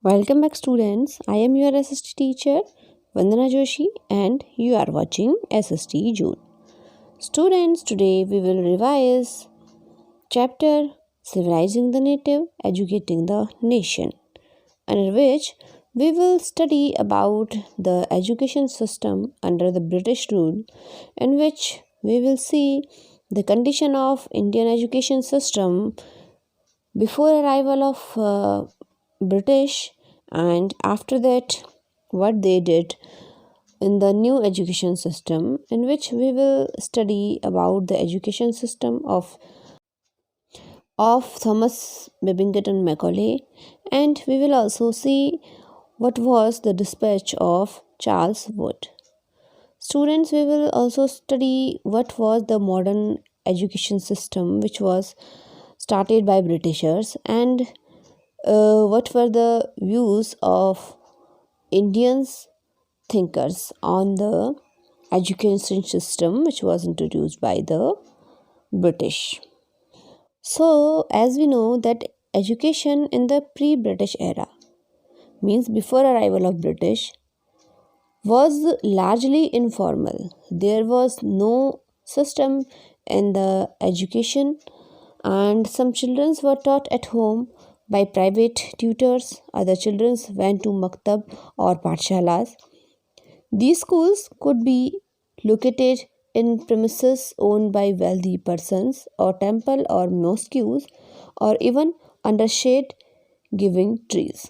Welcome back, students. I am your SST teacher Vandana Joshi and you are watching SST June. Students, today we will revise chapter Civilizing the Native, Educating the Nation, under which we will study about the education system under the British rule, in which we will see the condition of Indian education system before arrival of British, and after that what they did in the new education system, in which we will study about the education system of Thomas Babington Macaulay, and we will also see what was the dispatch of Charles Wood. Students, we will also study what was the modern education system which was started by Britishers, and what were the views of Indians thinkers on the education system which was introduced by the British. So, as we know that education in the pre-British era, means before arrival of British, was largely informal. There was no system in the education, and some children were taught at home by private tutors. Other children went to maktab or pathshalas. These schools could be located in premises owned by wealthy persons, or temple or mosques, or even under shade giving trees.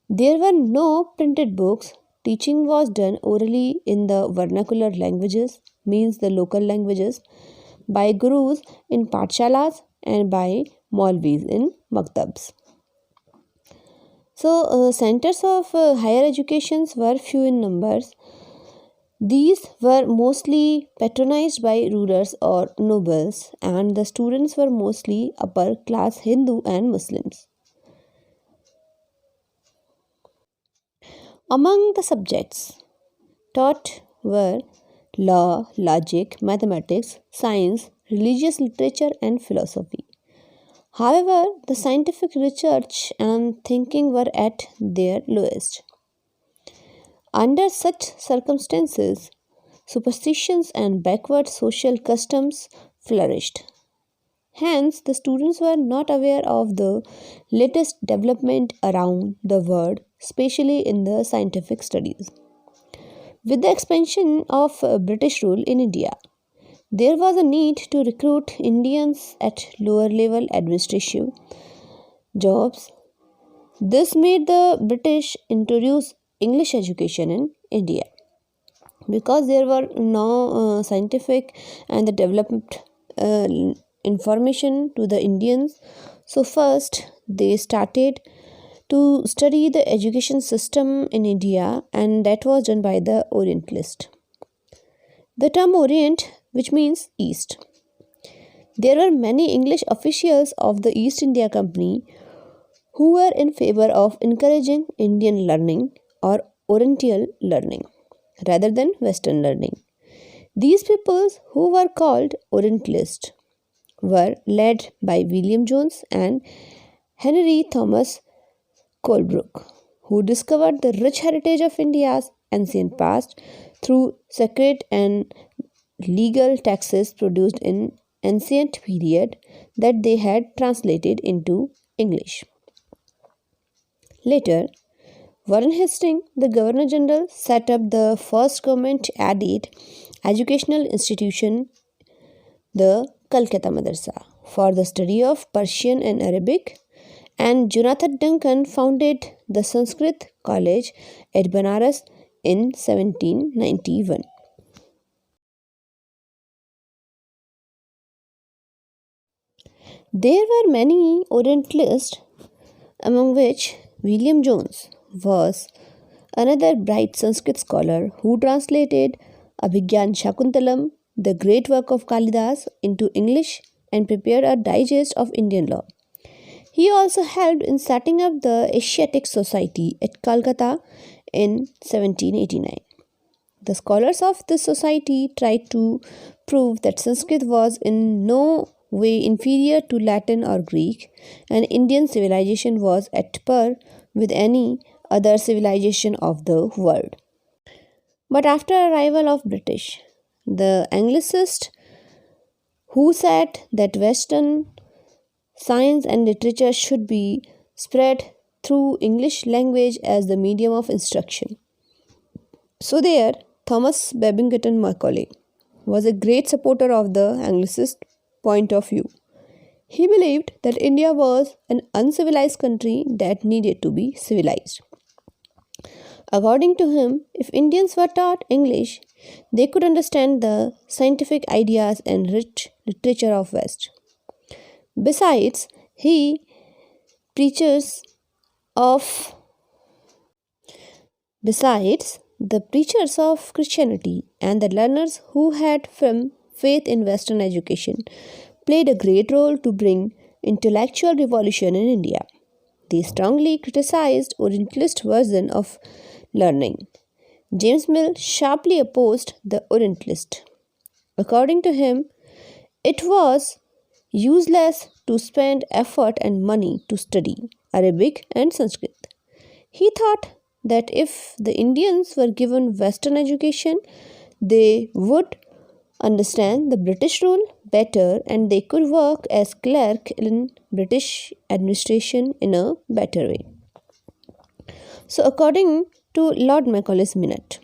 There were no printed books. Teaching was done orally in the vernacular languages, means the local languages, by gurus in pathshalas and by maulvis in maktabs. So, centers of higher educations were few in numbers. These were mostly patronized by rulers or nobles, and the students were mostly upper class Hindu and Muslims. Among the subjects taught were law, logic, mathematics, science, religious literature, and philosophy. However, the scientific research and thinking were at their lowest. Under such circumstances, superstitions and backward social customs flourished. Hence, the students were not aware of the latest development around the world, especially in the scientific studies. With the expansion of British rule in India, there was a need to recruit Indians at lower level administrative jobs. This made the British introduce English education in India. Because there were no scientific and the developed uh, information to the Indians, so first they started to study the education system in India, and that was done by the Orientalist. The term Orient, which means East. There were many English officials of the East India Company who were in favor of encouraging Indian learning or Oriental learning rather than Western learning. These peoples, who were called Orientalists, were led by William Jones and Henry Thomas Colebrook, who discovered the rich heritage of India's ancient past through sacred and legal texts produced in ancient period that they had translated into English. Later, Warren Hastings, the Governor General, set up the first government-aided educational institution, the Calcutta Madrasa, for the study of Persian and Arabic, and Jonathan Duncan founded the Sanskrit College at Banaras in 1791. There were many Orientalists, among which William Jones was another bright Sanskrit scholar who translated Abhigyan Shakuntalam, the great work of Kalidas, into English and prepared a digest of Indian law. He also helped in setting up the Asiatic Society at Calcutta in 1789. The scholars of this society tried to prove that Sanskrit was in no way inferior to Latin or Greek, and Indian civilization was at par with any other civilization of the world. But after arrival of British, the Anglicists who said that Western science and literature should be spread through English language as the medium of instruction. So there, Thomas Babington Macaulay was a great supporter of the Anglicist point of view. He believed that India was an uncivilized country that needed to be civilized. According to him, if Indians were taught English, they could understand the scientific ideas and rich literature of West. Besides, he preachers of besides the preachers of Christianity and the learners who had firm faith in Western education played a great role to bring intellectual revolution in India. They strongly criticized Orientalist version of learning. James Mill sharply opposed the Orientalist. According to him, it was useless to spend effort and money to study Arabic and Sanskrit. He thought that if the Indians were given Western education, they would understand the British rule better and they could work as clerk in British administration in a better way. So according to Lord Macaulay's Minute,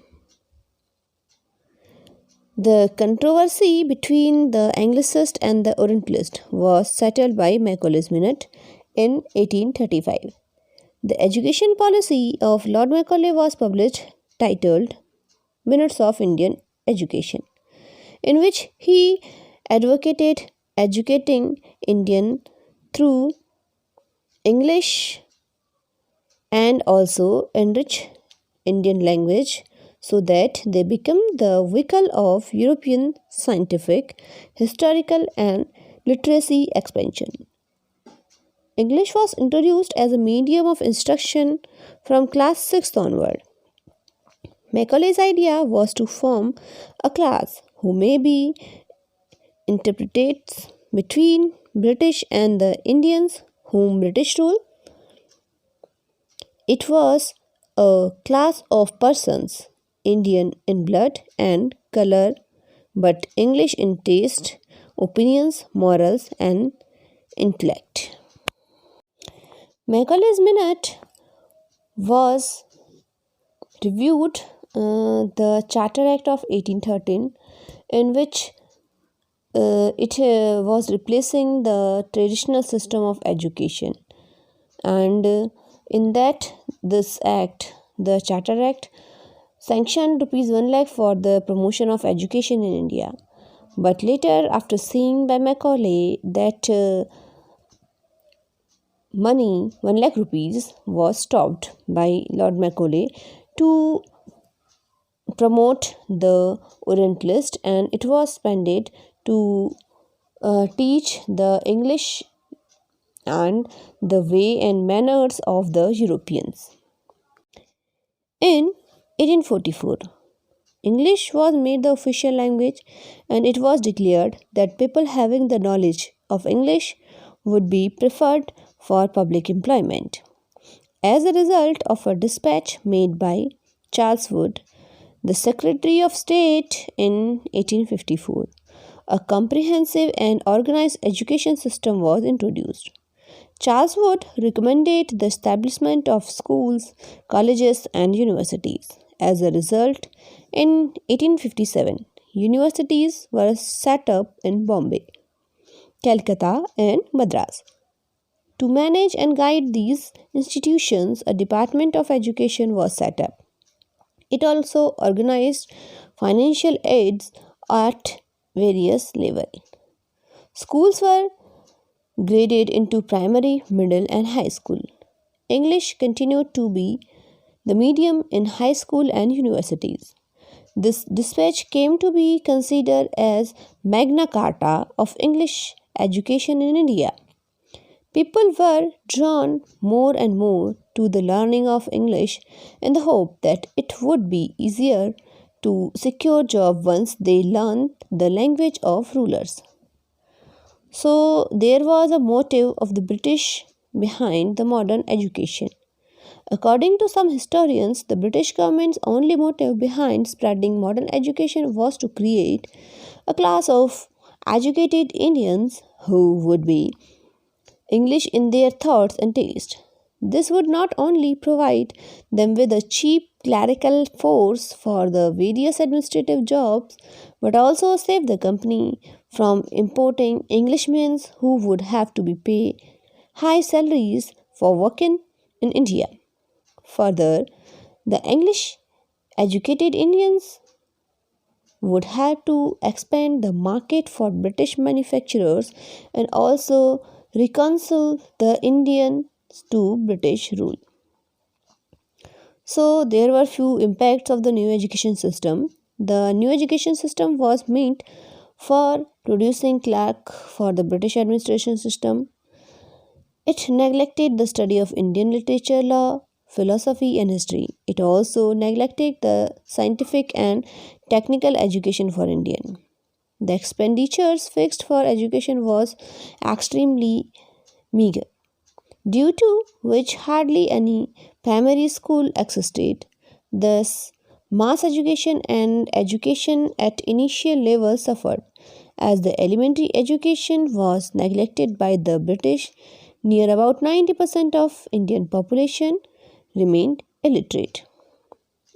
the controversy between the Anglicist and the Orientalist was settled by Macaulay's Minute in 1835. The education policy of Lord Macaulay was published titled Minutes of Indian Education, in which he advocated educating Indian through English and also enrich Indian language so that they become the vehicle of European scientific, historical and literacy expansion. English was introduced as a medium of instruction from class 6th onward. Macaulay's idea was to form a class who may be interpretates between British and the Indians whom British rule. It was a class of persons, Indian in blood and color, but English in taste, opinions, morals, and intellect. Macaulay's Minute was reviewed the Charter Act of 1813, in which it was replacing the traditional system of education, and in that this act, the Charter Act, sanctioned rupees 1 lakh for the promotion of education in India. But later, after seeing by Macaulay that money 1 lakh rupees was stopped by Lord Macaulay to promote the Orientalist, and it was spent to teach the English and the way and manners of the Europeans. In 1844, English was made the official language, and it was declared that people having the knowledge of English would be preferred for public employment. As a result of a dispatch made by Charles Wood, the Secretary of State in 1854, a comprehensive and organized education system was introduced. Charles Wood recommended the establishment of schools, colleges, and universities. As a result, in 1857, universities were set up in Bombay, Calcutta, and Madras. To manage and guide these institutions, a Department of Education was set up. It also organized financial aids at various levels. Schools were graded into primary, middle, and high school. English continued to be the medium in high school and universities. This dispatch came to be considered as Magna Carta of English education in India. People were drawn more and more to the learning of English in the hope that it would be easier to secure job once they learned the language of rulers. So there was a motive of the British behind the modern education. According to some historians, the British government's only motive behind spreading modern education was to create a class of educated Indians who would be English in their thoughts and taste. This would not only provide them with a cheap clerical force for the various administrative jobs, but also save the company from importing Englishmen who would have to be paid high salaries for working in India. Further, the English educated Indians would have to expand the market for British manufacturers and also reconcile the Indians to British rule. So there were few impacts of the new education system. The new education system was meant for producing clerk for the British administration system. It neglected the study of Indian literature, law, philosophy, and history. It also neglected the scientific and technical education for Indian. The expenditures fixed for education was extremely meager, due to which hardly any primary school existed. Thus, mass education and education at initial level suffered, as the elementary education was neglected by the British. Near about 90% of Indian population remained illiterate.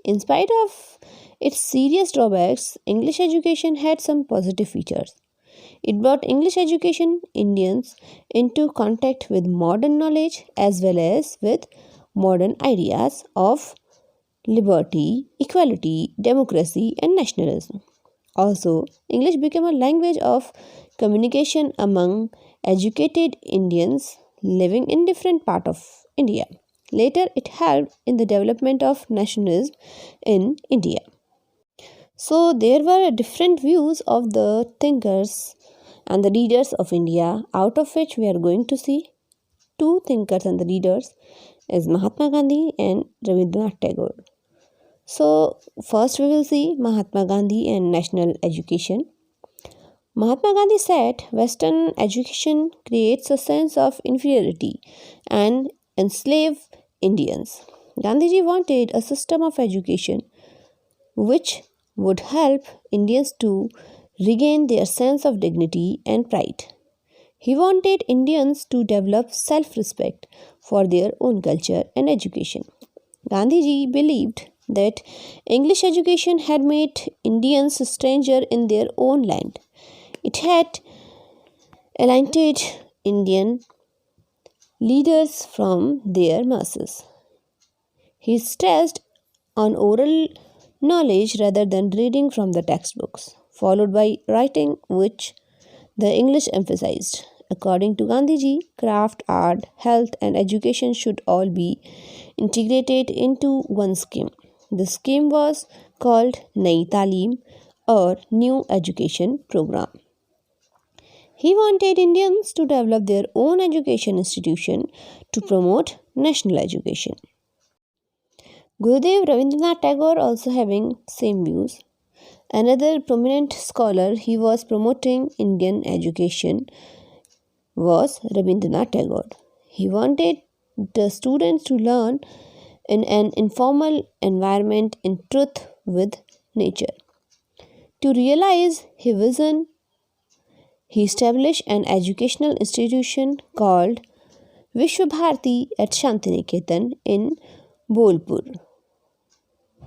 In spite of its serious drawbacks, English education had some positive features. It brought English education Indians into contact with modern knowledge as well as with modern ideas of liberty, equality, democracy, and nationalism. Also, English became a language of communication among educated Indians living in different parts of India. Later, it helped in the development of nationalism in India. So, there were different views of the thinkers and the leaders of India, out of which we are going to see two thinkers and the leaders is Mahatma Gandhi and Rabindranath Tagore. So, first we will see Mahatma Gandhi and national education. Mahatma Gandhi said Western education creates a sense of inferiority and enslave Indians. Gandhiji wanted a system of education which would help Indians to regain their sense of dignity and pride. He wanted Indians to develop self respect for their own culture and education. Gandhiji believed that English education had made Indians stranger in their own land. It had alienated Indian leaders from their masses. He stressed on oral knowledge rather than reading from the textbooks, followed by writing, which the English emphasized. According to Gandhiji, craft, art, health, and education should all be integrated into one scheme. The scheme was called Nai Talim or New Education Program. He wanted Indians to develop their own education institution to promote national education. Gurudev Rabindranath Tagore also having same views. Another prominent scholar he was promoting Indian education was Rabindranath Tagore. He wanted the students to learn in an informal environment in truth with nature. To realize his vision, he established an educational institution called Vishwabharati at Shantiniketan in Bolpur,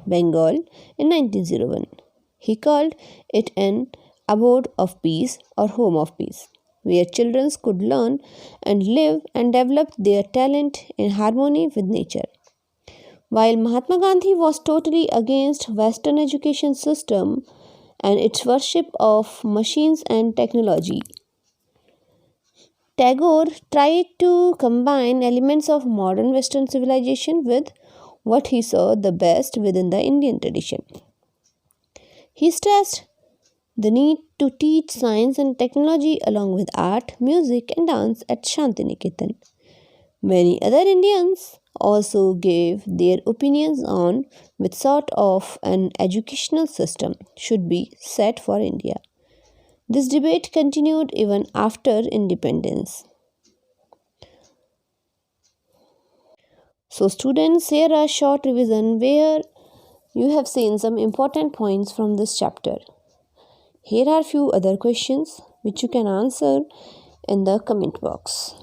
Bengal in 1901. He called it an abode of peace or home of peace, where children could learn and live and develop their talent in harmony with nature. While Mahatma Gandhi was totally against Western education system and its worship of machines and technology, Tagore tried to combine elements of modern Western civilization with what he saw the best within the Indian tradition. He stressed the need to teach science and technology along with art, music, and dance at Shantiniketan. Many other Indians also gave their opinions on which sort of an educational system should be set for India. This debate continued even after independence. So, students, here a short revision where you have seen some important points from this chapter. Here are few other questions which you can answer in the comment box.